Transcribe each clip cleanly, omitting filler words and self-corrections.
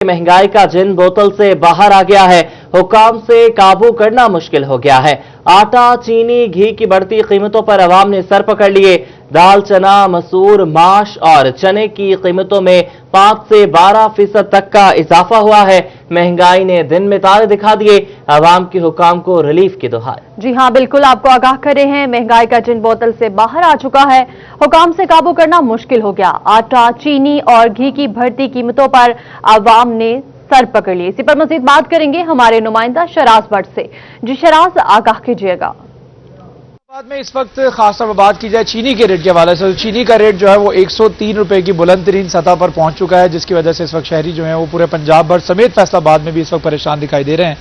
महंगाई का जिन बोतल से बाहर आ गया है, हुकाम से काबू करना मुश्किल हो गया है। आटा, चीनी, घी की बढ़ती कीमतों पर अवाम ने सर पकड़ लिए। दाल, चना, मसूर, माश और चने की कीमतों में 5 से 12% तक का इजाफा हुआ है। महंगाई ने दिन में तारे दिखा दिए। अवाम के हुकाम को रिलीफ की दुहाई। जी हां, बिल्कुल आपको आगाह करे हैं, महंगाई का जिन बोतल से बाहर आ चुका है, हुकाम से काबू करना मुश्किल हो गया। आटा, चीनी और घी की बढ़ती कीमतों पर अवाम ने सर पकड़ लिए। इसी पर मजीद बात करेंगे हमारे नुमाइंदा शराज भट्ट से। जी शराज, आगाह कीजिएगा। बाद में इस वक्त खासतौर पर बात की जाए चीनी के रेट के हवाले से, चीनी का रेट जो है वो 103 रुपए की बुलंद तरीन सतह पर पहुंच चुका है, जिसकी वजह से इस वक्त शहरी जो है वो पूरे पंजाब भर समेत फैसलाबाद में भी इस वक्त परेशान दिखाई दे रहे हैं।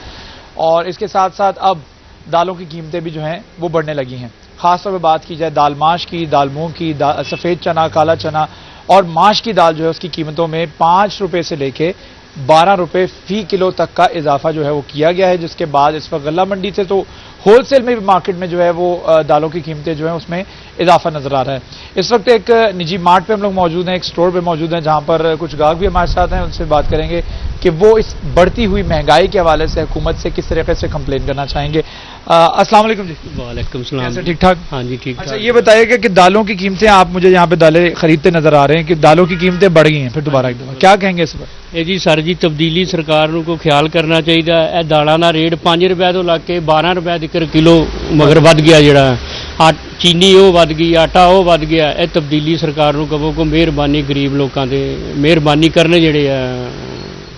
और इसके साथ साथ अब दालों की कीमतें भी जो हैं वो बढ़ने लगी हैं। खासतौर पर बात की जाए दाल माश की, दाल मूंग की, सफ़ेद चना, काला चना और माश की दाल जो है उसकी कीमतों में 5 रुपए से लेके 12 रुपए फी किलो तक का इजाफा जो है वो किया गया है। जिसके बाद इस वक्त गल्ला मंडी से तो होलसेल में भी मार्केट में जो है वो दालों की कीमतें जो है उसमें इजाफा नजर आ रहा है। इस वक्त एक निजी मार्ट पे हम लोग मौजूद हैं, एक स्टोर पे मौजूद हैं, जहां पर कुछ ग्राहक भी हमारे साथ हैं। उनसे बात करेंगे कि वो इस बढ़ती हुई महंगाई के हवाले से हुकूमत से किस तरीके से कंप्लेन करना चाहेंगे। अस्सलाम वालेकुम जी। वालेकुम सलाम। कैसे, ठीक ठाक? हाँ जी, ठीक ठाक। अच्छा, ये बताइएगा कि दालों की कीमतें, आप मुझे यहाँ पे दालें खरीदते नजर आ रहे हैं कि दालों की कीमतें बढ़ गई हैं फिर दोबारा एक दफा, क्या कहेंगे इस पर? ਇਹ ਜੀ ਸਰ ਜੀ ਤਬਦੀਲੀ ਸਰਕਾਰ ਨੂੰ ਕੋ ਖਿਆਲ ਕਰਨਾ ਚਾਹੀਦਾ। ਇਹ ਦਾਲਾਂ ਦਾ ਰੇਟ 5 ਰੁਪਏ ਤੋਂ ਲੱਗ ਕੇ 12 ਰੁਪਏ ਤੱਕ ਕਿਲੋ ਮਗਰ ਵੱਧ ਗਿਆ। ਜਿਹੜਾ ਚੀਨੀ ਉਹ ਵੱਧ ਗਈ, ਆਟਾ ਉਹ ਵੱਧ ਗਿਆ। ਇਹ ਤਬਦੀਲੀ ਸਰਕਾਰ ਨੂੰ ਕਹੋ ਕੋ ਮਿਹਰਬਾਨੀ ਗਰੀਬ ਲੋਕਾਂ ਤੇ ਮਿਹਰਬਾਨੀ ਕਰਨ ਜਿਹੜੇ ਆ।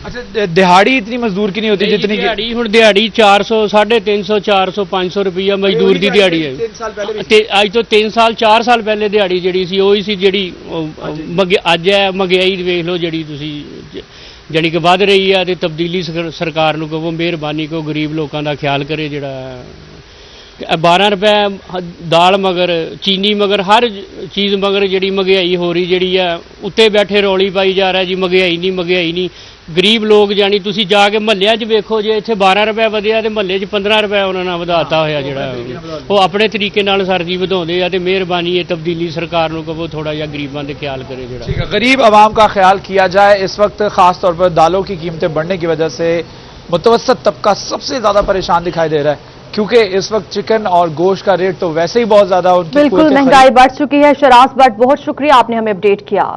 अच्छा, दिहाड़ी इतनी मजदूर की नहीं होती जितनी दिहाड़ी ਹੁਣ ਦਿਹਾੜੀ 400 350 400 500 ਰੁਪਈਆ ਮਜ਼ਦੂਰ ਦੀ ਦਿਹਾੜੀ ਹੈ। 3 ਸਾਲ ਪਹਿਲੇ ਤੇ ਅੱਜ ਤੋਂ 3 ਸਾਲ 4 ਸਾਲ ਪਹਿਲੇ ਦਿਹਾੜੀ ਜਿਹੜੀ ਸੀ ਉਹੀ ਸੀ ਜਿਹੜੀ ਅੱਜ ਹੈ। ਮਹਿੰਗਾਈ ਵੇਖ ਲਓ ਜਿਹੜੀ ਤੁਸੀਂ ਜਾਣੀ ਕਿ ਵੱਧ ਰਹੀ ਹੈ। ਤੇ ਤਬਦੀਲੀ ਸਰਕਾਰ ਨੂੰ ਕਹੋ ਮਿਹਰਬਾਨੀ ਕੋ ਗਰੀਬ ਲੋਕਾਂ ਦਾ ਖਿਆਲ ਕਰੇ। ਜਿਹੜਾ 12 ਰੁਪਏ ਦਾਲ ਮਗਰ, ਚੀਨੀ ਮਗਰ, ਹਰ ਚੀਜ਼ ਮਗਰ ਜਿਹੜੀ ਮਹਿੰਗਾਈ ਹੋ ਰਹੀ ਜਿਹੜੀ ਆ। ਉੱਤੇ ਬੈਠੇ ਰੌਲੀ ਪਾਈ ਜਾ ਰਿਹਾ ਜੀ ਮਹਿੰਗਾਈ ਨਹੀਂ। ਗਰੀਬ ਲੋਕ ਜਾਣੀ ਤੁਸੀਂ ਜਾ ਕੇ ਮਹੱਲਿਆਂ 'ਚ ਵੇਖੋ, ਜੇ ਇੱਥੇ 12 ਰੁਪਏ ਵਧਿਆ ਤੇ ਮਹੱਲੇ 'ਚ 15 ਰੁਪਏ ਉਹਨਾਂ ਨਾਲ ਵਧਾਤਾ ਹੋਇਆ। ਜਿਹੜਾ ਉਹ ਆਪਣੇ ਤਰੀਕੇ ਨਾਲ ਸਰਜੀ ਵਧਾਉਂਦੇ ਆ। ਤੇ ਮਿਹਰਬਾਨੀ ਇਹ ਤਬਦੀਲੀ ਸਰਕਾਰ ਨੂੰ ਕਹੋ ਥੋੜਾ ਜਿਹਾ ਗਰੀਬਾਂ ਦੇ ਖਿਆਲ करे। ਜਿਹੜਾ गरीब आवाम का ख्याल किया जाए। इस वक्त खास तौर पर दालों की कीमतें बढ़ने की वजह से मुतवस्सत तबका सबसे ज्यादा परेशान दिखाई दे रहा है, क्योंकि इस वक्त चिकन और गोश्त का रेट तो वैसे ही बहुत ज्यादा। बिल्कुल महंगाई बढ़ चुकी है। शराज भट्ट, बहुत शुक्रिया, आपने हमें अपडेट किया।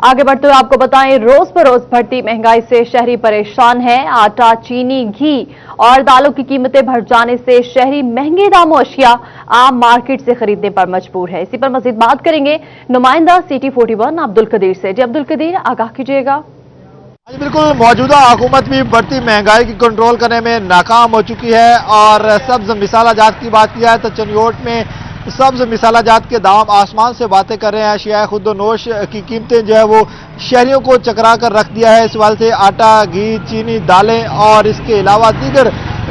आगे बढ़ते हुए आपको बताएं, रोज बरोज बढ़ती महंगाई से शहरी परेशान है। आटा, चीनी, घी और दालों की कीमतें बढ़ जाने से शहरी महंगे दामों अशिया आम मार्केट से खरीदने पर मजबूर है। इसी पर मजीद बात करेंगे नुमाइंदा सिटी 41 अब्दुल कदीर से। जी अब्दुल कदीर, आगाह कीजिएगा। बिल्कुल, मौजूदा हुकूमत भी बढ़ती महंगाई की कंट्रोल करने में नाकाम हो चुकी है। और सब्ज मिसाला जात की बात की जाए तो चनियोट में सब्ज मिसाला जात के दाम आसमान से बातें कर रहे हैं। अशिया खुदोनोश की कीमतें जो है वो शहरियों को चकरा कर रख दिया है। इस वजह से आटा, घी, चीनी, दालें और इसके अलावा दीगर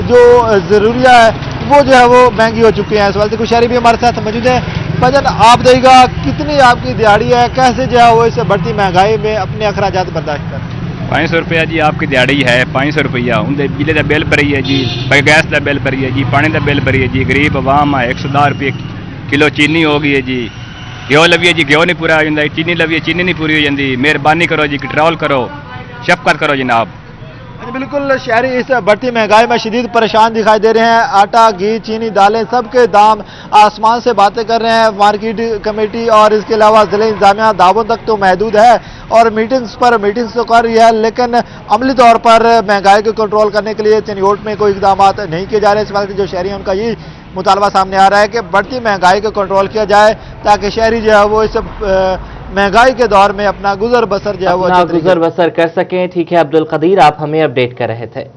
जो ज़रूरिया है वो जो है वो महंगी हो चुकी हैं। इस वजह से कुछ शहरी भी हमारे साथ मौजूद है। भजन, आप देगा कितनी आपकी दिहाड़ी है, कैसे जो है वो इस बढ़ती महंगाई में अपने अखराजात बर्दाश्त कर? 500 रुपया जी आपकी दिहाड़ी है। 500 रुपया उनके बिजली का बिल भरी है जी, गैस का बिल भरी है जी, पानी का बिल भरी है जी। गरीब आवाम है। 110 रुपये किलो चीनी हो गई है जी। घ्यो लविए जी, घ्यो नहीं पूरा हो जाता। चीनी लविए, चीनी नहीं पूरी हो जाती। मेहरबानी करो जी, कंट्रोल करो, शफकत करो जनाब। बिल्कुल, शहरी इस बढ़ती महंगाई में शदीद परेशान दिखाई दे रहे हैं। आटा, घी, चीनी, दालें सबके दाम आसमान से बातें कर रहे हैं। मार्केट कमेटी और इसके अलावा ज़िले इंतजामिया दावों तक तो महदूद है और मीटिंग्स तो कर रही है, लेकिन अमली तौर पर महंगाई को कंट्रोल करने के लिए चनियोट में कोई इकदाम नहीं किए जा रहे। इस वक्त जो शहरी हैं उनका ये मुतालबा सामने आ रहा है कि बढ़ती महंगाई को कंट्रोल किया जाए, ताकि शहरी जो है वो इस महंगाई के दौर में अपना गुजर बसर जो है वो गुजर बसर कर सकें। ठीक है अब्दुल कदीर, आप हमें अपडेट कर रहे थे।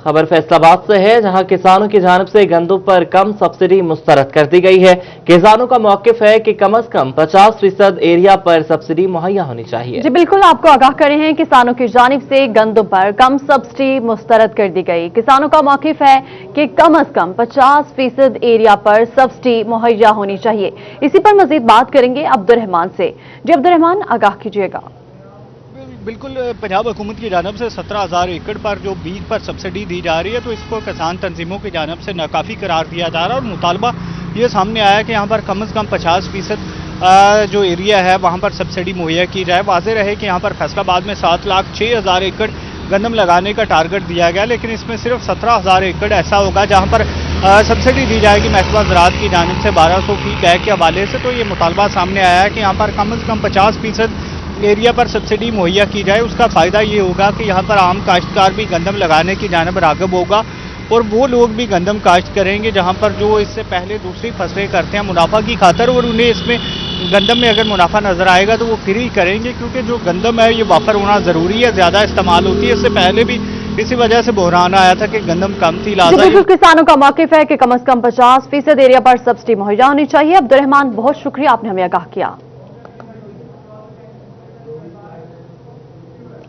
खबर फैसलाबाद से है, जहां किसानों की जानिब से गंदम पर कम सब्सिडी मुस्तरद कर दी गई है। किसानों का मौकिफ है कि कम से कम 50% एरिया पर सब्सिडी मुहैया होनी चाहिए। जी बिल्कुल, आपको आगाह करे हैं, किसानों की जानिब से गंदम पर कम सब्सिडी मुस्तरद कर दी गई। किसानों का मौकिफ है कि कम से कम 50% एरिया पर सब्सिडी मुहैया होनी चाहिए। इसी पर मजीद बात करेंगे अब्दुर्रहमान से। जी अब्दुर्रहमान, आगाह कीजिएगा। बिल्कुल, पंजाब हुकूमत की जानब से 17,000 एकड़ पर जो बीज पर सब्सिडी दी जा रही है, तो इसको किसान तंजीमों की जानब से नाकाफ़ी करार दिया जा रहा है। और मुतालबा ये सामने आया कि यहाँ पर कम से कम 50% जो एरिया है वहाँ पर सब्सिडी मुहैया की जाए। वाज़ेह रहे कि यहाँ पर फैसलाबाद में 7,06,000 एकड़ गंदम लगाने का टारगेट दिया गया, लेकिन इसमें सिर्फ 17,000 एकड़ ऐसा होगा जहाँ पर सब्सिडी दी जाएगी महकमा ज़राअत की जानिब से 1200 फी बैग के हवाले से। तो ये मुतालबा सामने आया है कि यहाँ पर कम से कम 50% एरिया पर सब्सिडी मुहैया की जाए। उसका फ़ायदा ये होगा कि यहाँ पर आम काश्तकार भी गंदम लगाने की जानिब राग़िब होगा और वो लोग भी गंदम काश्त करेंगे जहाँ पर जो इससे पहले दूसरी फसलें करते हैं मुनाफा की खातर, और उन्हें इसमें गंदम में अगर मुनाफा नज़र आएगा तो वो फिर ही करेंगे, क्योंकि जो गंदम है ये वाफर होना ज़रूरी है, ज़्यादा इस्तेमाल होती है। इससे पहले भी इसी वजह से बहरान आया था कि गंदम कम थी, बिल्कुल किसानों का मौक़िफ़ है कि कम से कम 50% एरिया पर सब्सिडी मुहैया होनी चाहिए। अब्दुर्रहमान, बहुत शुक्रिया, आपने हमें आगाह किया।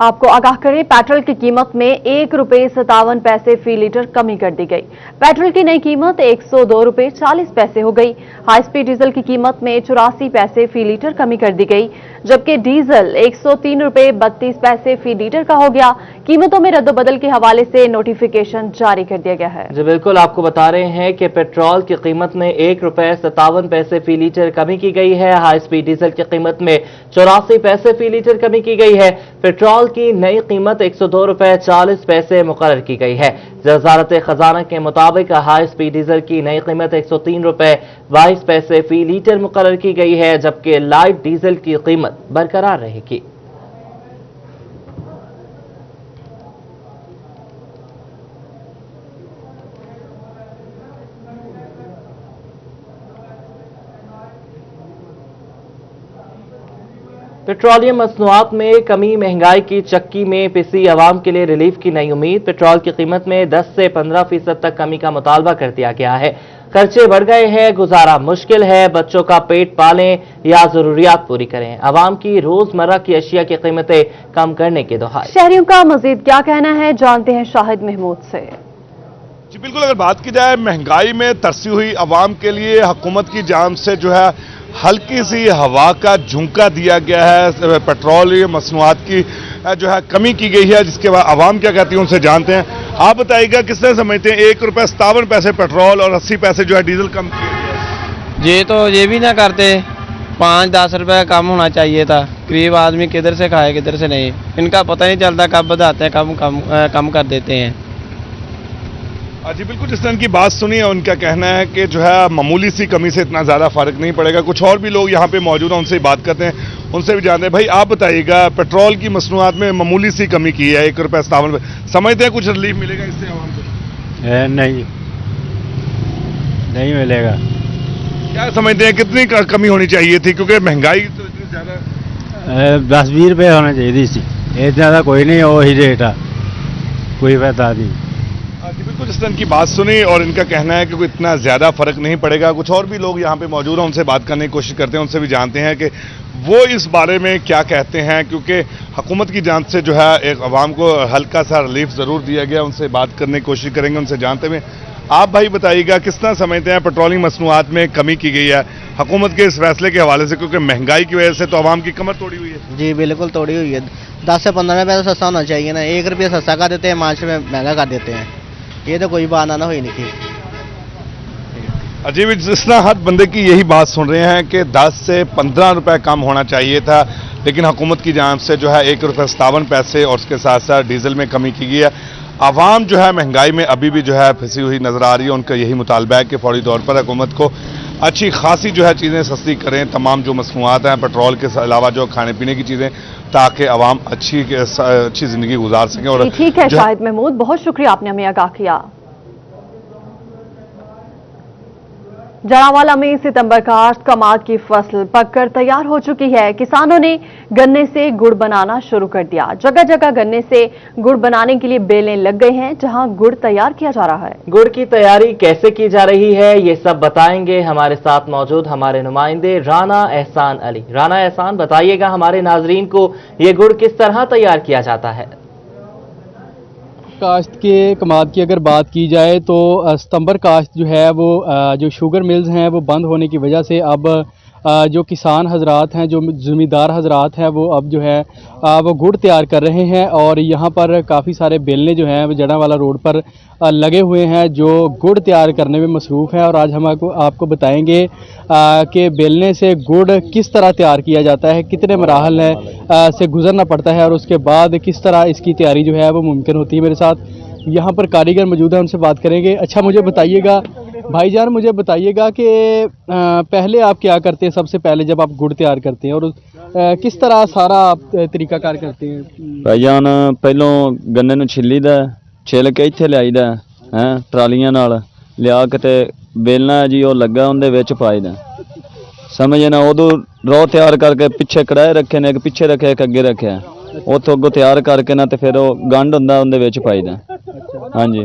आपको आगाह करें, पेट्रोल की कीमत में 1 रुपये 57 पैसे फी लीटर कमी कर दी गई। पेट्रोल की नई कीमत 102 रुपये 40 पैसे हो गई। हाई स्पीड डीजल की कीमत में 84 पैसे फी लीटर कमी कर दी गई, जबकि डीजल 103 रुपये 32 पैसे फी लीटर का हो गया। कीमतों में रद्दोबदल के हवाले से नोटिफिकेशन जारी कर दिया गया है। जी बिल्कुल, आपको बता रहे हैं कि पेट्रोल की कीमत में 1 रुपये 57 पैसे फी लीटर कमी की गई है। हाई स्पीड डीजल की कीमत में 84 पैसे फी लीटर कमी की गई है। पेट्रोल की नई कीमत 102 रुपये 40 पैसे मुकर्रर की गई है। वज़ारत खजाना के मुताबिक हाई स्पीड डीजल की नई कीमत 103 रुपये 22 पैसे फी लीटर मुकर्रर की गई है, जबकि लाइट डीजल की कीमत बरकरार रहेगी। पेट्रोलियम मसनूआत में कमी, महंगाई की चक्की में पिसी अवाम के लिए रिलीफ की नई उम्मीद। पेट्रोल की कीमत में 10 से 15% तक कमी का मुतालबा कर दिया गया है। खर्चे बढ़ गए हैं, गुजारा मुश्किल है, बच्चों का पेट पालें या जरूरियात पूरी करें। अवाम की रोजमर्रा की अशिया की कीमतें कम करने की दुहाई। शहरियों का मजीद क्या कहना है, जानते हैं शाहिद महमूद से। जी बिल्कुल, अगर बात की जाए महंगाई में तरसी हुई अवाम के लिए हुकूमत की जानिब से जो है हल्की सी हवा का झोंका दिया गया है। पेट्रोलियम मसनूआत की जो है कमी की गई है, जिसके बाद अवाम क्या कहती है उनसे जानते हैं। आप बताइएगा किस तरह समझते हैं 1 रुपये 57 पैसे पेट्रोल और 80 पैसे जो है डीजल कम किया गया? ये तो ये भी ना करते, 5-10 रुपये कम होना चाहिए था। गरीब आदमी किधर से खाए किधर से नहीं, इनका पता नहीं चलता, कब बताते हैं कम कर देते हैं। जी बिल्कुल, जिस तरह की बात सुनी है उनका कहना है कि जो है मामूली सी कमी से इतना ज़्यादा फर्क नहीं पड़ेगा। कुछ और भी लोग यहाँ पे मौजूद हैं, उनसे बात करते हैं, उनसे भी जानते हैं। भाई आप बताइएगा, पेट्रोल की मसनूआत में मामूली सी कमी की है 1 रुपये 57 पैसे, समझते हैं कुछ रिलीफ मिलेगा इससे आवाम को? नहीं मिलेगा। क्या समझते हैं कितनी कमी होनी चाहिए थी, क्योंकि महंगाई तो इतनी ज़्यादा 10-20 रुपये होना चाहिए थी, ये ज़्यादा कोई नहीं, वही रेट है, कोई फायदा नहीं। जी बिल्कुल, जिस तरह की बात सुनी और इनका कहना है कि कोई इतना ज़्यादा फर्क नहीं पड़ेगा। कुछ और भी लोग यहाँ पे मौजूद हैं, उनसे बात करने की कोशिश करते हैं, उनसे भी जानते हैं कि वो इस बारे में क्या कहते हैं, क्योंकि हुकूमत की जानिब से जो है एक अवाम को हल्का सा रिलीफ ज़रूर दिया गया। उनसे बात करने की कोशिश करेंगे, उनसे जानते हुए। आप भाई बताइएगा किस तरह समझते हैं पेट्रोलियम मसनूआत में कमी की गई है हुकूमत के इस फैसले के हवाले से, क्योंकि महंगाई की वजह से तो अवाम की कमर तोड़ी हुई है? जी बिल्कुल तोड़ी हुई है। 10 से 15 रुपये तो सस्ता होना चाहिए ना, 1 रुपये सस्ता कर देते हैं, 5 रुपये महंगा कर देते हैं। ये तो कोई बात ना हुई नहीं थी। अजीब, जिस तरह हर बंदे की यही बात सुन रहे हैं कि 10 से 15 रुपये कम होना चाहिए था, लेकिन हुकूमत की जानिब से जो है 1 रुपये 57 पैसे और उसके साथ साथ डीजल में कमी की गई है। आवाम जो है महंगाई में अभी भी जो है फंसी हुई नजर आ रही है। उनका यही मुतालबा है कि फौरी तौर पर हुकूमत को अच्छी खासी जो है चीज़ें सस्ती करें, तमाम जो मसनूआत हैं पेट्रोल के अलावा जो खाने पीने की चीज़ें, ताकि आवाम अच्छी ज़िंदगी गुजार सकें। और ठीक है शाहिद महमूद, बहुत शुक्रिया, आपने हमें आगाह किया। जनावाला में सितंबर काश्त कमाद की फसल पककर तैयार हो चुकी है। किसानों ने गन्ने से गुड़ बनाना शुरू कर दिया। जगह जगह गन्ने से गुड़ बनाने के लिए बेलें लग गई हैं, जहां गुड़ तैयार किया जा रहा है। गुड़ की तैयारी कैसे की जा रही है, ये सब बताएंगे हमारे साथ मौजूद हमारे नुमाइंदे राना एहसान अली। राना एहसान, बताइएगा हमारे नाजरीन को ये गुड़ किस तरह तैयार किया जाता है? काश्त के कमाद की अगर बात की जाए तो सितंबर काश्त जो है वो जो शुगर मिल्स हैं वो बंद होने की वजह से अब जो किसान हजरात हैं, जो ज़मींदार हजरात हैं, वो अब जो है वो गुड़ तैयार कर रहे हैं और यहाँ पर काफ़ी सारे बेलने जो हैं वो जड़ावाला रोड पर लगे हुए हैं जो गुड़ तैयार करने में मसरूफ़ हैं। और आज हम आपको बताएंगे कि बेलने से गुड़ किस तरह तैयार किया जाता है, कितने मराहल से गुजरना पड़ता है और उसके बाद किस तरह इसकी तैयारी जो है वो मुमकिन होती है। मेरे साथ यहाँ पर कारीगर मौजूद हैं, उनसे बात करेंगे। अच्छा, मुझे बताइएगा भाईजान, मुझे बताइएगा कि पहले आप क्या करते हैं सबसे पहले जब आप गुड़ तैयार करते हैं, और किस तरह सारा आप तरीकाकार करते हैं? भाईजान ਪਹਿਲੋਂ ਗੰਨੇ ਨੂੰ ਛਿੱਲੀਦਾ, ਛਿੱਲ ਕੇ ਇੱਥੇ ਲਿਆਈਦਾ ਹੈ ਟਰਾਲੀਆਂ ਨਾਲ ਲਿਆ ਕੇ ਤੇ ਵੇਲਣਾ ਜੀ ਉਹ ਲੱਗਾ ਉਹਦੇ ਵਿੱਚ ਪਾਈਦਾ, ਸਮਝੇ ਨਾ। ਉਦੋਂ ਰੋ ਤਿਆਰ ਕਰਕੇ ਪਿੱਛੇ ਕੜਾਏ ਰੱਖੇ ਨੇ, ਇੱਕ ਪਿੱਛੇ ਰੱਖਿਆ ਇੱਕ ਅੱਗੇ ਰੱਖਿਆ, ਉੱਥੋਂ ਅੱਗੋਂ ਤਿਆਰ ਕਰਕੇ ਨਾ ਤੇ ਫਿਰ ਉਹ ਗੰਢ ਹੁੰਦਾ ਉਹਦੇ ਵਿੱਚ ਪਾਈਦਾ। हाँ जी,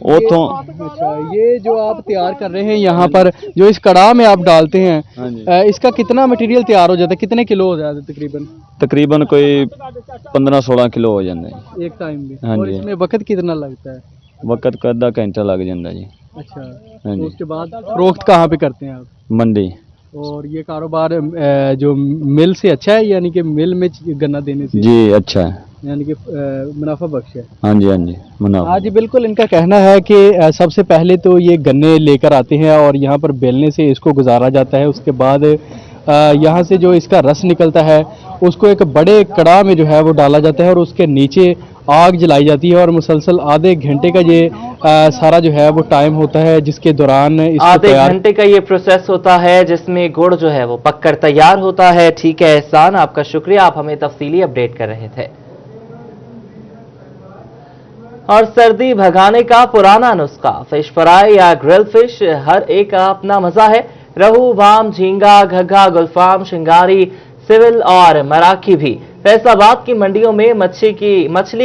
उतों। अच्छा, ये जो आप तैयार कर रहे हैं यहाँ पर, जो इस कड़ाह में आप डालते हैं, इसका कितना मटेरियल तैयार हो जाता है, कितने किलो हो जाता है तकरीबन? तकरीबन कोई 15-16 किलो हो जाता है एक टाइम में। हाँ और जी। इसमें वक्त कितना लगता है? वक्त का आधा घंटा लग जाता जी। अच्छा, हाँ तो जी। उसके बाद फरोख्त कहाँ पे करते हैं आप? मंडी। और ये कारोबार जो मिल से अच्छा है, यानी कि मिल में गन्ना देने से जी अच्छा है, यानी कि मुनाफा बख्श है? हाँ जी हाँ जी, मुनाफा। हाँ जी, बिल्कुल। इनका कहना है कि सबसे पहले तो ये गन्ने लेकर आते हैं और यहाँ पर बेलने से इसको गुजारा जाता है। उसके बाद यहाँ से जो इसका रस निकलता है उसको एक बड़े कड़ाह में जो है वो डाला जाता है और उसके नीचे आग जलाई जाती है और मुसलसल आधे घंटे का ये सारा जो है वो टाइम होता है, जिसके दौरान आधे घंटे का ये प्रोसेस होता है जिसमें गुड़ जो है वो पककर तैयार होता है। ठीक है एहसान, आपका शुक्रिया, आप हमें तफसीली अपडेट कर रहे थे। और सर्दी भगाने का पुराना नुस्खा, फिश फ्राई या ग्रिल फिश, हर एक का अपना मजा है। रहू, भाम, झींगा, घग्घा, गुलफाम, शिंगारी, सिविल और मराठी भी। फैसलाबाद की मंडियों में मछली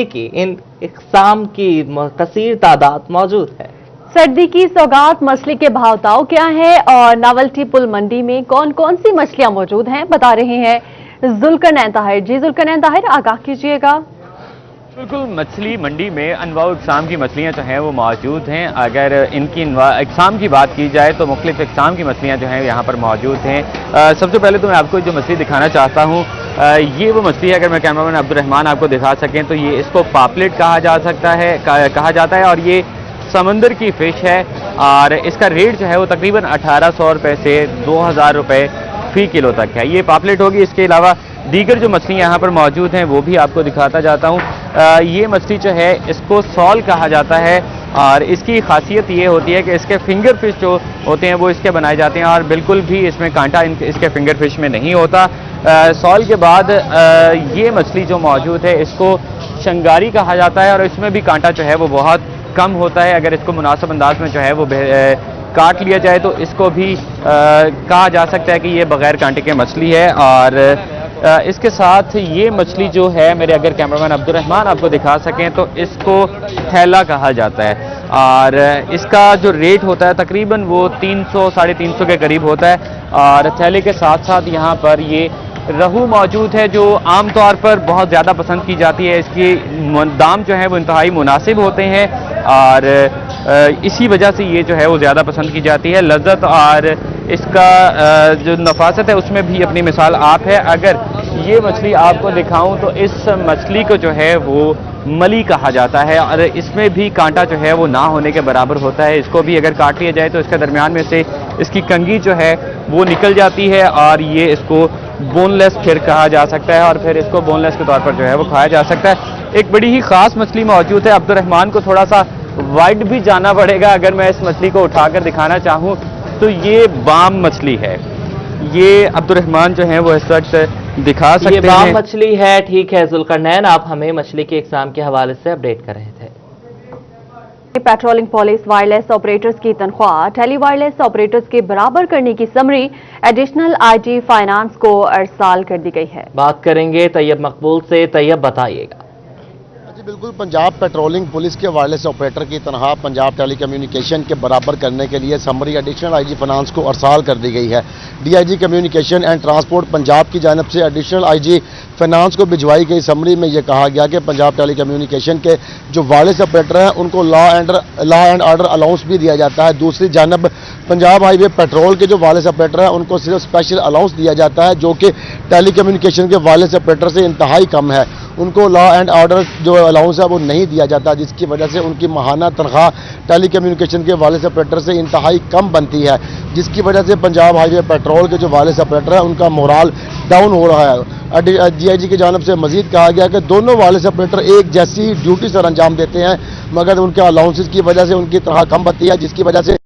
की इन इकसाम की कसीर तादाद मौजूद है। सर्दी की सौगात मछली के भाव ताव क्या है और नावल्टी पुल मंडी में कौन कौन सी मछलियां मौजूद हैं, बता रहे हैं जुल्करनैन ताहिर। जी जुल्करनैन ताहिर, आगाह कीजिएगा। बिल्कुल, मछली मंडी में अनवाउ इकसाम की मछलियाँ जो हैं वो मौजूद हैं। अगर इनकी इकसाम की बात की जाए तो मुख्तलिफ इकसाम की मछलियाँ जो हैं यहाँ पर मौजूद हैं। सबसे पहले तो मैं आपको जो मछली दिखाना चाहता हूँ, ये वो मछली है, अगर मैं कैमरामैन अब्दुर्रहमान आपको दिखा सकें तो ये इसको पापलेट कहा जाता है और ये समंदर की फ़िश है और इसका रेट जो है वो तकरीबन 1800 रुपये से 2000 रुपये फी किलो तक है। ये पापलेट होगी। इसके अलावा दीगर जो मछलियाँ यहाँ पर मौजूद हैं वो भी आपको दिखाता जाता हूँ। ये मछली जो है इसको सॉल कहा जाता है और इसकी खासियत ये होती है कि इसके फिंगर फिश जो होते हैं वो इसके बनाए जाते हैं और बिल्कुल भी इसमें कांटा इसके फिंगर फिश में नहीं होता। सॉल के बाद ये मछली जो मौजूद है इसको शंगारी कहा जाता है और इसमें भी कांटा जो है वो बहुत कम होता है। अगर इसको मुनासिब अंदाज में जो है वो काट लिया जाए तो इसको भी कहा जा सकता है कि ये बगैर कांटे के मछली है। और इसके साथ ये मछली जो है, मेरे अगर कैमरामैन अब्दुर्रहमान आपको दिखा सकें तो इसको थैला कहा जाता है और इसका जो रेट होता है तकरीबन वो 300-350 के करीब होता है। और थैले के साथ साथ यहाँ पर ये रहू मौजूद है जो आमतौर पर बहुत ज़्यादा पसंद की जाती है। इसकी दाम जो है वो इंतहाई मुनासिब होते हैं और इसी वजह से ये जो है वो ज़्यादा पसंद की जाती है। लज्जत और इसका जो नफासत है उसमें भी अपनी मिसाल आप है। अगर ये मछली आपको दिखाऊं तो इस मछली को जो है वो मली कहा जाता है और इसमें भी कांटा जो है वो ना होने के बराबर होता है। इसको भी अगर काट लिया जाए तो इसके दरमियान में से इसकी कंगी जो है वो निकल जाती है और ये इसको बोनलेस फिर कहा जा सकता है और फिर इसको बोनलेस के तौर पर जो है वो खाया जा सकता है। एक बड़ी ही ख़ास मछली मौजूद है। अब्दुर्रहमान को थोड़ा सा वाइड भी जाना पड़ेगा अगर मैं इस मछली को उठाकर दिखाना चाहूँ तो ये बाम मछली है। ये अब्दुर्रहमान जो है वो इस वक्त दिखा सकते हैं। ये बाम मछली है। ठीक है जुल्करनैन, आप हमें मछली के इकसाम के हवाले से अपडेट कर रहे थे। पेट्रोलिंग पुलिस वायरलेस ऑपरेटर्स की तनख्वाह टेली वायरलेस ऑपरेटर्स के बराबर करने की समरी एडिशनल आईटी फाइनेंस को अरसाल कर दी गई है। बात करेंगे तैयब मकबूल से। तैयब, बताइएगा। बिल्कुल पंजाब पेट्रोलिंग पुलिस के वायरलेस ऑपरेटर की तनख्वाह पंजाब टेली कम्युनिकेशन के बराबर करने के लिए समरी एडिशनल आईजी फाइनेंस को अरसाल कर दी गई है। DIG communication and transport Punjab की जानिब से एडिशनल आईजी फाइनेंस को भिजवाई गई समरी में यह कहा गया कि पंजाब टेली कम्युनिकेशन के जो वायरलेस ऑपरेटर हैं उनको लॉ एंड ऑर्डर अलाउंस भी दिया जाता है। दूसरी जानब पंजाब हाईवे पेट्रोल के जो वायरलेस ऑपरेटर हैं उनको सिर्फ स्पेशल अलाउंस दिया जाता है, जो कि टेली कम्युनिकेशन के वायरलेस ऑपरेटर से इंतहाई कम है। उनको लॉ एंड ऑर्डर जो अलाउंस है वो नहीं दिया जाता, जिसकी वजह से उनकी माहाना तनख्वाह टेली कम्युनिकेशन के वायरलेस ऑपरेटर से इंतहाई कम बनती है, जिसकी वजह से पंजाब हाईवे पेट्रोल के जो वायरलेस ऑपरेटर है उनका मोराल डाउन हो रहा है। डीआईजी की जानब से मजीद कहा गया कि दोनों वायरलेस ऑपरेटर एक जैसी ड्यूटी सर अंजाम देते हैं, मगर उनके अलाउंसेस की वजह से उनकी तनख्वाह कम बनती है, जिसकी वजह से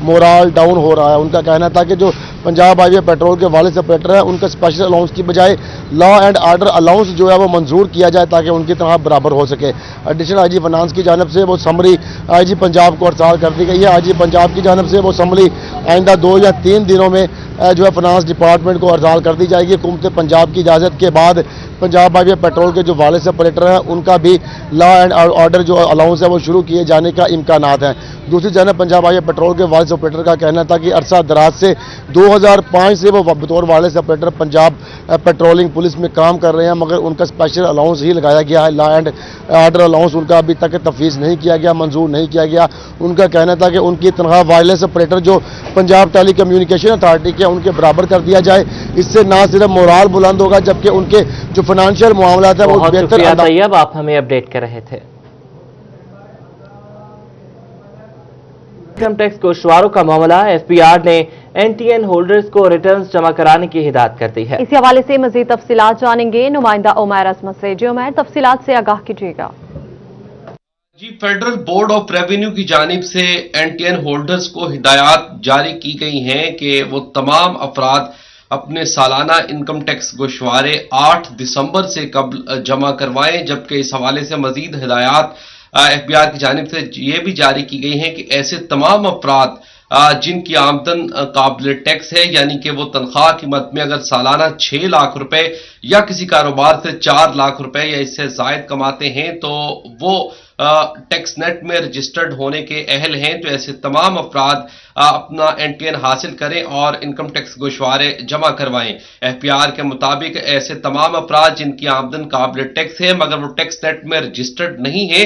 मोराल डाउन हो रहा है। उनका कहना था कि जो पंजाब हाईवे पेट्रोल के वायरलेस ऑपरेटर है उनका स्पेशल अलाउंस की बजाय लॉ एंड ऑर्डर अलाउंस जो है वो मंजूर किया जाए ताकि उनकी तनख्वाह बराबर हो सके। एडिशनल आईजी फाइनेंस की जानब से वो समरी आईजी पंजाब को अरसाल कर दी गई है। आईजी पंजाब की जानब से वो समरी आइंदा 2 या 3 दिनों में जो है फाइनेंस डिपार्टमेंट को अरसाल कर दी जाएगी। हुकूमत पंजाब की इजाज़त के बाद पंजाब हाईवे पेट्रोल के जो वायरलेस ऑपरेटर हैं उनका भी लॉ एंड ऑर्डर जो अलाउंस है वो शुरू किए जाने का इम्कानात हैं। दूसरी जानब पंजाब हाईवे पेट्रोल के वायरलेस ऑपरेटर का कहना था कि अरसा दराज से 2005 से वो बतौर wireless operator Punjab patrolling police में काम कर रहे हैं, मगर उनका स्पेशल अलाउंस ही लगाया गया है। लॉ एंड ऑर्डर अलाउंस उनका अभी तक तफवीज़ नहीं किया गया, मंजूर नहीं किया गया। उनका कहना था कि उनकी तनख्वाह वायरलेस ऑपरेटर जो पंजाब टेली कम्युनिकेशन अथॉरिटी के उनके बराबर कर दिया जाए। इससे ना सिर्फ मोराल बुलंद होगा जबकि उनके जो फाइनेंशियल मामला है वो बेहतर। तैयब, आप हमें अपडेट कर रहे थे। इनकम टैक्स गोशवारों का मामला, एफपीआर ने एनटीएन होल्डर्स को रिटर्न्स जमा कराने की हिदायत कर दी है। इसी हवाले से मजीद तफसीलात जानेंगे नुमाइंदा उमैर असमत से। जी उमैर, तफसीलात से आगाह कीजिएगा। जी, फेडरल बोर्ड ऑफ रेवेन्यू की जानिब से एनटीएन होल्डर्स को हिदायत जारी की गई हैं कि वो तमाम अफराद अपने सालाना इनकम टैक्स गोशवारे 8 दिसंबर से कबल जमा करवाएं, जबकि इस हवाले से मजीद हिदायत एफबीआर की जानिब से ये भी जारी की गई हैं कि ऐसे तमाम अफराद जिनकी आमदन काबिल टैक्स है, यानी कि वो तनख्वाह की मद में अगर सालाना 6 लाख रुपए या किसी कारोबार से 4 लाख रुपए या इससे जायद कमाते हैं तो वो टैक्स नेट में रजिस्टर्ड होने के अहल हैं। तो ऐसे तमाम अफराद अपना एनटीएन हासिल करें और इनकम टैक्स गोशवारे जमा करवाएं। एफपीआर के मुताबिक ऐसे तमाम अफराद जिनकी आमदन काबिल टैक्स है मगर वो टैक्स नेट में रजिस्टर्ड नहीं है,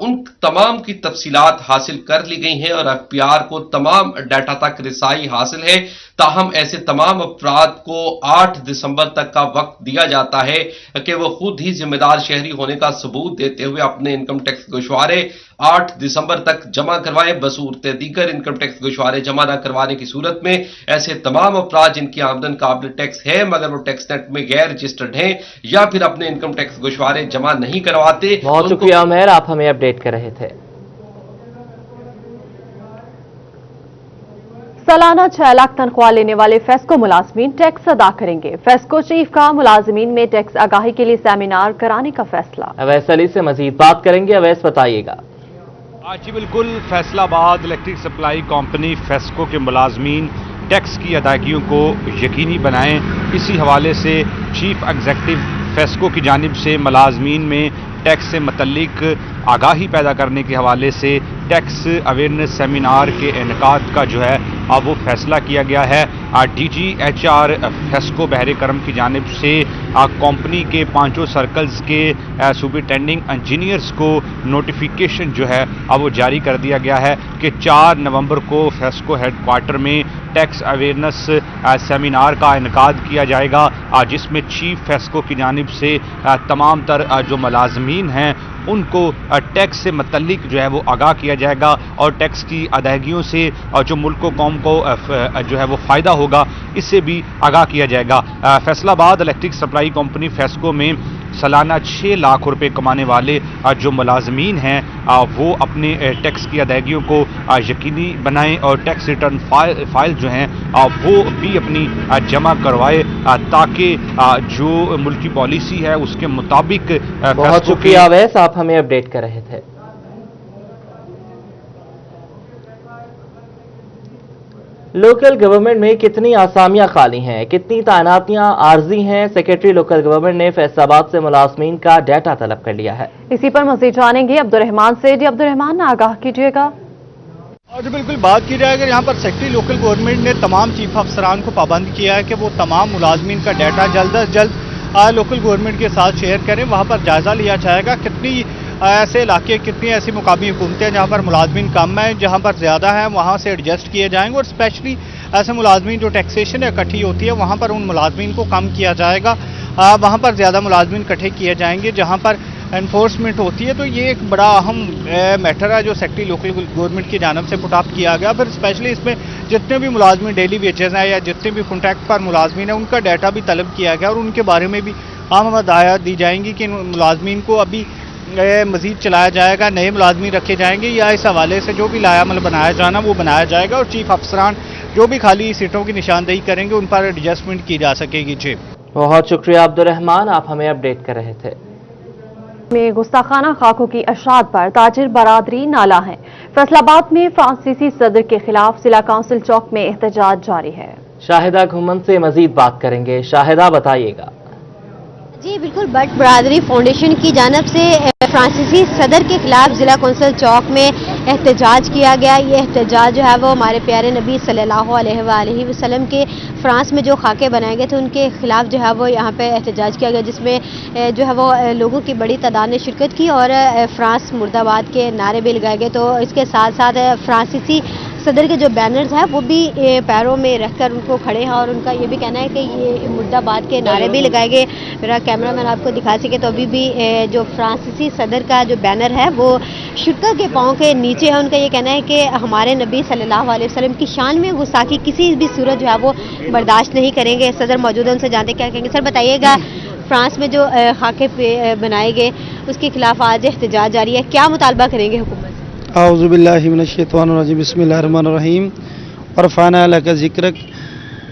उन तमाम की तफसीलात हासिल कर ली गई हैं और एफपीआर को तमाम डाटा तक रिसाई हासिल है। ताहम ऐसे तमाम अफराद को 8 दिसंबर तक का वक्त दिया जाता है कि वो खुद ही जिम्मेदार शहरी होने का सबूत देते हुए अपने इनकम टैक्स गोशवारे 8 दिसंबर तक जमा करवाएं। बसूरत दीगर इनकम टैक्स गोशवारे जमा न करवाने की सूरत में ऐसे तमाम अफराद जिनकी आमदन काबिल टैक्स है मगर वो टैक्स नेट में गैर रजिस्टर्ड हैं या फिर अपने इनकम टैक्स गोशवारे जमा नहीं करवाते। बहुत शुक्रिया उमैर, आप हमें अपडेट कर रहे थे। सालाना 6 लाख तनख्वाह लेने वाले फेस्को मुलाजमीन टैक्स अदा करेंगे। फेस्को चीफ का मुलाजमीन में टैक्स आगाही के लिए सेमिनार कराने का फैसला। अवैस अली से मजीद बात करेंगे। अवैस, बताइएगा। जी बिल्कुल, Faisalabad electric supply company FESCO के मुलाजमीन टैक्स की अदायगियों को यकीनी बनाएं। इसी हवाले से चीफ एग्जीक्यूटिव फेस्को की जानिब से मुलाजमीन में टैक्स से मुतल्लिक आगाही पैदा करने के हवाले से टैक्स अवेयरनेस सेमिनार के इनेकाद का जो है अब वो फैसला किया गया है। DGHR फेस्को बहरे करम की जानिब से कंपनी के 5 सर्कल्स के सुपरिटेंडिंग इंजीनियर्स को नोटिफिकेशन जो है अब वो जारी कर दिया गया है कि 4 नवंबर को फेस्को हेडक्वार्टर में टैक्स अवेयरनेस सेमिनार का इनेकाद किया जाएगा, जिसमें चीफ फेस्को की जानिब से तमाम तर जो मुलाजमीन हैं उनको टैक्स से मुतल्लिक जो है वो आगाह किया जाएगा और टैक्स की अदायगियों से जो मुल्क को कौम को जो है वो फ़ायदा होगा इससे भी आगाह किया जाएगा। Faisalabad electric supply company FESCO में सालाना 6 लाख रुपए कमाने वाले जो मुलाजमीन हैं वो अपने टैक्स की अदायगियों को यकीनी बनाएं और टैक्स रिटर्न फाइल जो हैं वो भी अपनी जमा करवाए ताकि जो मुल्की पॉलिसी है उसके मुताबिक। बहुत शुक्रिया अवैस, आप हमें अपडेट कर रहे थे। लोकल गवर्नमेंट में कितनी आसामियां खाली हैं, कितनी तैनातियां आर्जी हैं? सेक्रेटरी लोकल गवर्नमेंट ने फैसलाबाद से मुलाजमीन का डाटा तलब कर लिया है। इसी पर मजीद जानेंगे अब्दुर्रहमान से। जी अब्दुर्रहमान, आगाह कीजिएगा। और जो बिल्कुल बात की जाए, अगर यहाँ पर सेक्रेटरी लोकल गवर्नमेंट ने तमाम चीफ अफसरान को पाबंद किया है कि वो तमाम मुलाजमीन का डाटा जल्द अज जल्द लोकल गवर्नमेंट के साथ शेयर करें। वहाँ पर जायज़ा लिया जाएगा कितनी ऐसे इलाके, कितनी ऐसी मुकामी हुकूमतें जहाँ पर मुलाजमीन कम है, जहाँ पर ज़्यादा है, वहाँ से एडजस्ट किए जाएंगे। और स्पेशली ऐसे मुलाजमीन जो टैक्सेशन इकट्ठी होती है वहाँ पर उन मुलाजमीन को कम किया जाएगा। वहाँ पर ज़्यादा मुलाजमीन इकट्ठे किए जाएंगे जहाँ पर एनफोर्समेंट होती है। तो ये एक बड़ा अहम मैटर है जो सेक्रेटरी लोकल गवर्नमेंट की जानब से पुट अप किया गया। फिर स्पेशली इसमें जितने भी मुलाजमीन डेली वेजेस हैं या जितने भी कॉन्ट्रैक्ट पर मुलाजमीन हैं उनका डाटा भी तलब किया गया और उनके बारे में भी अहम हदायत दी जाएंगी कि मुलाजमीन को अभी मजीद चलाया जाएगा, नए मुलाजमीन रखे जाएंगे या इस हवाले से जो भी लायामल बनाया जाना वो बनाया जाएगा। और चीफ अफसरान जो भी खाली सीटों की निशानदेही करेंगे उन पर एडजस्टमेंट की जा सकेगी। जी बहुत शुक्रिया अब्दुर्रहमान, आप हमें अपडेट कर रहे थे। में गुस्ताखाना खाकों की अशरात पर ताजिर बरादरी नाला है। फैसलाबाद में फ्रांसीसी सदर के खिलाफ जिला काउंसिल चौक में एहतजाज जारी है। शाहिदा घुमन से मजीद बात करेंगे। शाहिदा, बताइएगा। जी बिल्कुल, बट बरादरी फाउंडेशन की जानब से फ्रांसीसी सदर के खिलाफ जिला कौंसिल चौक में एहतजाज किया गया। ये एहतजाज जो है वो हमारे प्यारे नबी सल्लल्लाहु अलैहि वसल्लम के फ्रांस में जो खाके बनाए गए थे उनके खिलाफ जो है वो यहाँ पे एहतजाज किया गया, जिसमें जो है वो लोगों की बड़ी तादाद ने शिरकत की और फ्रांस मुर्दाबाद के नारे भी लगाए गए। तो इसके साथ साथ फ्रांसीसी सदर के जो बैनर्स हैं वो भी पैरों में रखकर उनको खड़े हैं और उनका ये भी कहना है कि ये मुर्दाबाद के नारे भी लगाए गए। मेरा कैमरामैन आपको दिखा सके तो अभी भी जो फ्रांसीसी सदर का जो बैनर है वो शुक्र के पाँव के नीचे है। उनका ये कहना है कि हमारे नबी सल्लल्लाहु अलैहि वसल्लम की शान में गुस्ताखी किसी भी सूरत जो है वो बर्दाश्त नहीं करेंगे। सदर मौजूद है, उनसे जानते क्या कहेंगे। सर बताइएगा, फ्रांस में जो खाके बनाए गए उसके खिलाफ आज एहतजाज जारी है, क्या मुतालबा करेंगे हुकूमत? आऊज़ुबिल्लाहि मिनश्शैतानिर्रजीम, बिस्मिल्लाहिर्रहमानिर्रहीम। और फ़ाना लका ज़िक्रक,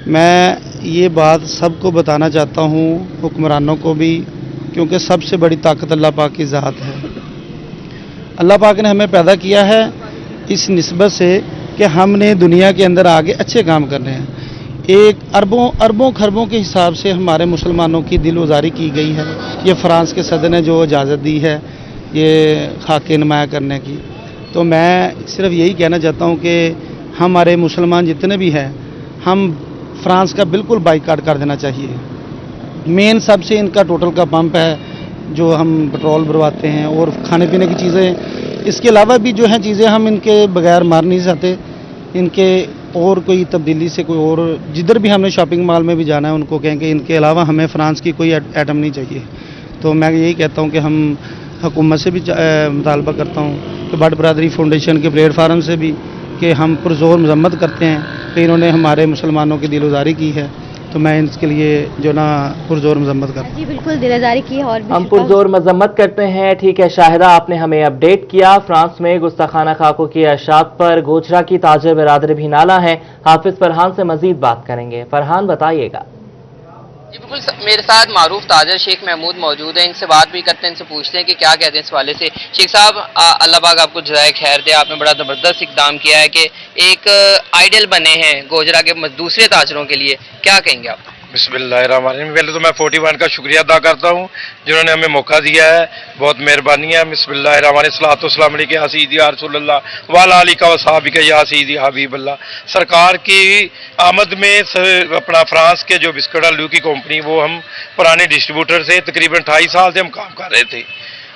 मैं ये बात सबको बताना चाहता हूँ, हुक्मरानों को भी, क्योंकि सबसे बड़ी ताकत अल्लाह पाक की ज़ात है। अल्लाह पाक ने हमें पैदा किया है इस निस्बत से कि हमने दुनिया के अंदर आगे अच्छे काम करने हैं। एक अरबों खरबों के हिसाब से हमारे मुसलमानों की दिलवज़ारी की गई है। ये फ्रांस के सदर ने जो इजाज़त दी है ये खाके नुमाया करने की, तो मैं सिर्फ यही कहना चाहता हूँ कि हमारे मुसलमान जितने भी हैं, हम फ्रांस का बिल्कुल बाइकाट कर देना चाहिए। मेन सबसे इनका टोटल का पंप है जो हम पेट्रोल भरवाते हैं और खाने पीने की चीज़ें, इसके अलावा भी जो हैं चीज़ें हम इनके बगैर मार नहीं सकते। इनके और कोई तब्दीली से कोई और, जिधर भी हमने शॉपिंग मॉल में भी जाना है उनको कहें कि इनके अलावा हमें फ्रांस की कोई आइटम नहीं चाहिए। तो मैं यही कहता हूँ कि हम हुकूमत से भी मुतालबा करता हूँ कि बट बरादरी फाउंडेशन के प्लेटफार्म से भी कि हम पुरजोर मजम्मत करते हैं कि इन्होंने हमारे मुसलमानों की दिलवज़ारी की है, तो मैं इसके लिए जो ना पुरजोर मजम्मत करता हूँ। जी बिल्कुल, दिलदारी की और भी हम पुरजोर मजम्मत करते हैं। ठीक है शाहिदा, आपने हमें अपडेट किया। फ्रांस में गुस्ताखाना खाकों की अशात पर गोजरा की ताजिर बरादरी भी नाला है। हाफिज फरहान से मजीद बात करेंगे। फरहान, बताइएगा। जी बिल्कुल, मेरे साथ मारूफ ताजर शेख महमूद मौजूद हैं, इनसे बात भी करते हैं, इनसे पूछते हैं कि क्या कहते हैं इस वाले से। शेख साहब, अल्लाह पाक आपको जज़ाए खैर दे, आपने बड़ा ज़बरदस्त इक़दाम किया है कि एक आइडल बने हैं गोजरा के दूसरे ताजरों के लिए, क्या कहेंगे आप? बिस्मिल्लाहिर्रहमानिर्रहीम। पहले तो मैं 41 का शुक्रिया अदा करता हूँ जिन्होंने हमें मौका दिया है, बहुत मेहरबानी है। बिस्मिल्लाहिर्रहमानिर्रहीम या सय्यदी या रसूलल्लाह व अला आलिका व सहाबिका या सय्यदी हबीबल्लाह। सरकार की आमद में अपना फ्रांस के जो बिस्कुट आलू की कंपनी, वो हम पुराने डिस्ट्रीब्यूटर से तकरीबन 28 साल से हम काम कर रहे थे,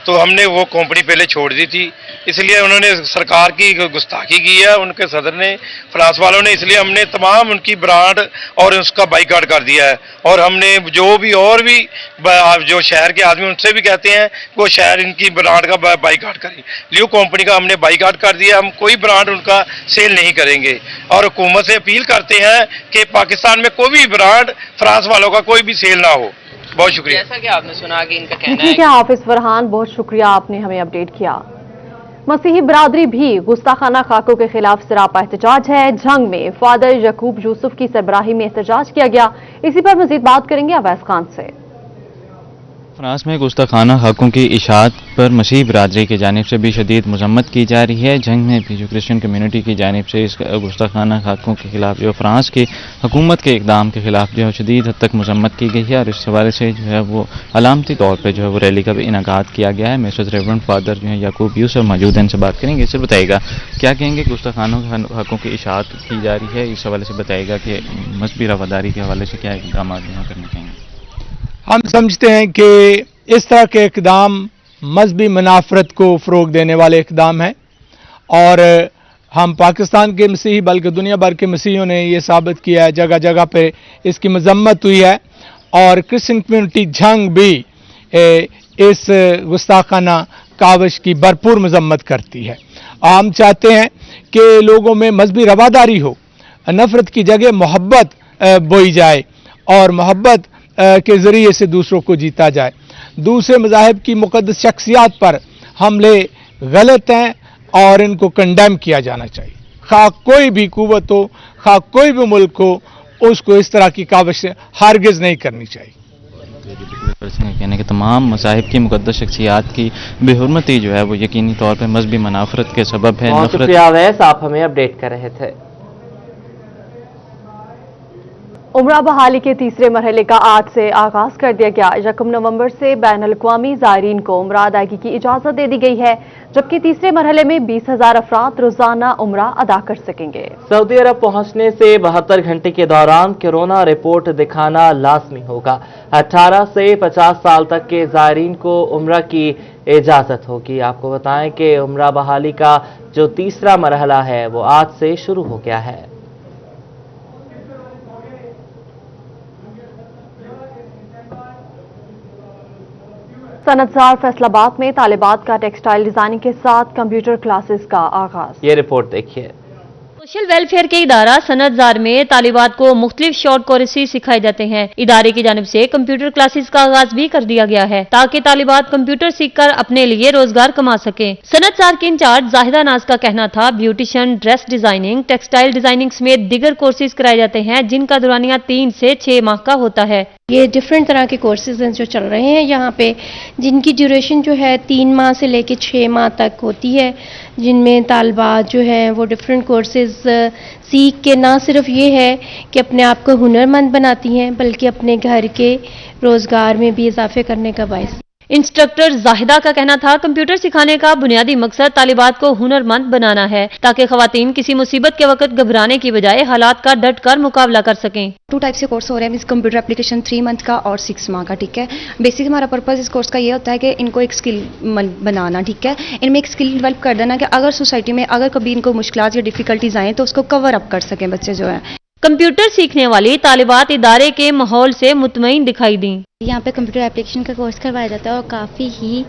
तो हमने वो कंपनी पहले छोड़ दी थी, इसलिए उन्होंने सरकार की गुस्ताखी की है उनके सदर ने, फ्रांस वालों ने, इसलिए हमने तमाम उनकी ब्रांड और उसका बाइकाट कर दिया है। और हमने जो भी और भी जो शहर के आदमी उनसे भी कहते हैं वो शहर इनकी ब्रांड का बाइकाट करें। लियो कंपनी का हमने बाइकाट कर दिया, हम कोई ब्रांड उनका सेल नहीं करेंगे और हुकूमत से अपील करते हैं कि पाकिस्तान में कोई भी ब्रांड फ्रांस वालों का कोई भी सेल ना हो। बहुत शुक्रिया। जैसा कि आपने सुना कि इनका कहना है। ठीक है हाफिज फरहान, बहुत शुक्रिया, आपने हमें अपडेट किया। मसीही बरादरी भी गुस्ताखाना खाकों के खिलाफ सरापा एहतजाज है। जंग में फादर यकूब यूसुफ की सरबराही में एहतजाज किया गया। इसी पर मजीद बात करेंगे अवैस खान से। फ्रांस में गुस्ताखाना हकों की इशाअत पर मसीह बरादरी की जानिब से भी शदीद मजम्मत की जा रही है। जंग में भी जो क्रिश्चियन कम्यूनिटी की जानिब से इस गुस्ताखाना हकों के खिलाफ जो फ्रांस की हुकूमत के इकदाम के खिलाफ जो है शदीद हद तक मजम्मत की गई है और इस हवाले से जो है वो अलामती तौर पर जो है वो रैली का भी इनेकाद किया गया है। मिसेस रेवरेंड फादर जो है याकूब यूसुफ मौजूद हैं, इनसे बात करेंगे। इससे बताइएगा क्या कहेंगे, गुस्ताखानों हकों की इशाअत की जा रही है, इस हवाले से बताइएगा कि मजहबी रवादारी के हवाले से क्या इकदाम यहाँ करने चाहिए। हम समझते हैं कि इस तरह के इकदाम मजहबी मुनाफरत को फ़रोग देने वाले इकदाम हैं और हम पाकिस्तान के मसीही बल्कि दुनिया भर के मसीहियों ने ये साबित किया है, जगह जगह पे इसकी मजम्मत हुई है और क्रिश्चियन कम्यूनिटी जंग भी इस गुस्ताखाना काविश की भरपूर मजम्मत करती है। हम चाहते हैं कि लोगों में मजहबी रवादारी हो, नफरत की जगह मोहब्बत बोई जाए और मोहब्बत के ज़रिए से दूसरों को जीता जाए। दूसरे मज़ाहिब की मुक़द्दस शख्सियात पर हमले गलत हैं और इनको कंडेम किया जाना चाहिए। खा कोई भी कुव्वत हो, खा कोई भी मुल्क हो, उसको इस तरह की काविश हरगिज़ नहीं करनी चाहिए। कहने के तमाम मज़ाहिब की मुक़द्दस शख्सियात की बेहुरमती जो है वो यकीनी तौर पर मजहबी मुनाफरत के सबब है। बहुत शुक्रिया अवैस, आप हमें अपडेट कर रहे थे। उम्रा बहाली के तीसरे मरहले का आज से आगाज कर दिया गया। 1 नवंबर से बैनुल-अक़वामी ज़ायरीन को उम्रा अदायगी की इजाजत दे दी गई है, जबकि तीसरे मरहले में 20,000 अफराद रोजाना उम्रा अदा कर सकेंगे। सऊदी अरब पहुंचने से 72 घंटे के दौरान कोरोना रिपोर्ट दिखाना लाजमी होगा। 18 से 50 साल तक के ज़ायरीन को उम्रा की इजाजत होगी। आपको बताएं कि उम्रा बहाली का जो तीसरा मरहला है वो आज से शुरू हो गया है। सनतजार फैसलाबाद में तालिबात का टेक्सटाइल डिजाइनिंग के साथ कंप्यूटर क्लासेस का आगाज। ये रिपोर्ट देखिए। सोशल वेलफेयर के इदारा सनतजार में तालिबात को मुख्तलिफ शॉर्ट कोर्सेज सिखाए जाते हैं। इदारे की जानिब से कंप्यूटर क्लासेस का आगाज भी कर दिया गया है ताकि तालिबात कंप्यूटर सीखकर अपने लिए रोजगार कमा सके। सनतजार के इंचार्ज जाहिदा नाज का कहना था beautician, dress designing, textile designing समेत दीगर कोर्सेज कराए जाते हैं जिनका दौरानिया 3 से 6 माह का होता है। ये डिफरेंट तरह के कोर्सेज हैं जो चल रहे हैं यहाँ पे, जिनकी ड्यूरेशन जो है 3 माह से लेके 6 माह तक होती है, जिनमें तालिबात जो है वो डिफरेंट कोर्सेज सीख के ना सिर्फ ये है कि अपने आप को हुनरमंद बनाती हैं बल्कि अपने घर के रोजगार में भी इजाफे करने का बायस। इंस्ट्रक्टर जाहिदा का कहना था कंप्यूटर सिखाने का बुनियादी मकसद तालिबात को हुनरमंद बनाना है ताकि खवातीन किसी मुसीबत के वक्त घबराने की बजाय हालात का डट कर मुकाबला कर सकें। 2 टाइप से कोर्स हो रहे हैं, मींस कंप्यूटर एप्लीकेशन 3 मंथ का और 6 माह का। ठीक है, बेसिक हमारा पर्पस इस कोर्स का ये होता है कि इनको एक स्किल बनाना, ठीक है, इनमें एक स्किल डेवलप कर देना कि अगर सोसाइटी में अगर कभी इनको मुश्किलात या डिफिकल्टीज आए तो उसको कवर अप कर सकें बच्चे जो है। कंप्यूटर सीखने वाली तालिबात इदारे के माहौल से मुतमईन दिखाई दी। यहाँ पे कंप्यूटर एप्लीकेशन का कोर्स करवाया जाता है और काफ़ी ही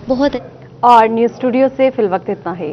बहुत। और न्यूज़ स्टूडियो से फिलवक्त इतना ही।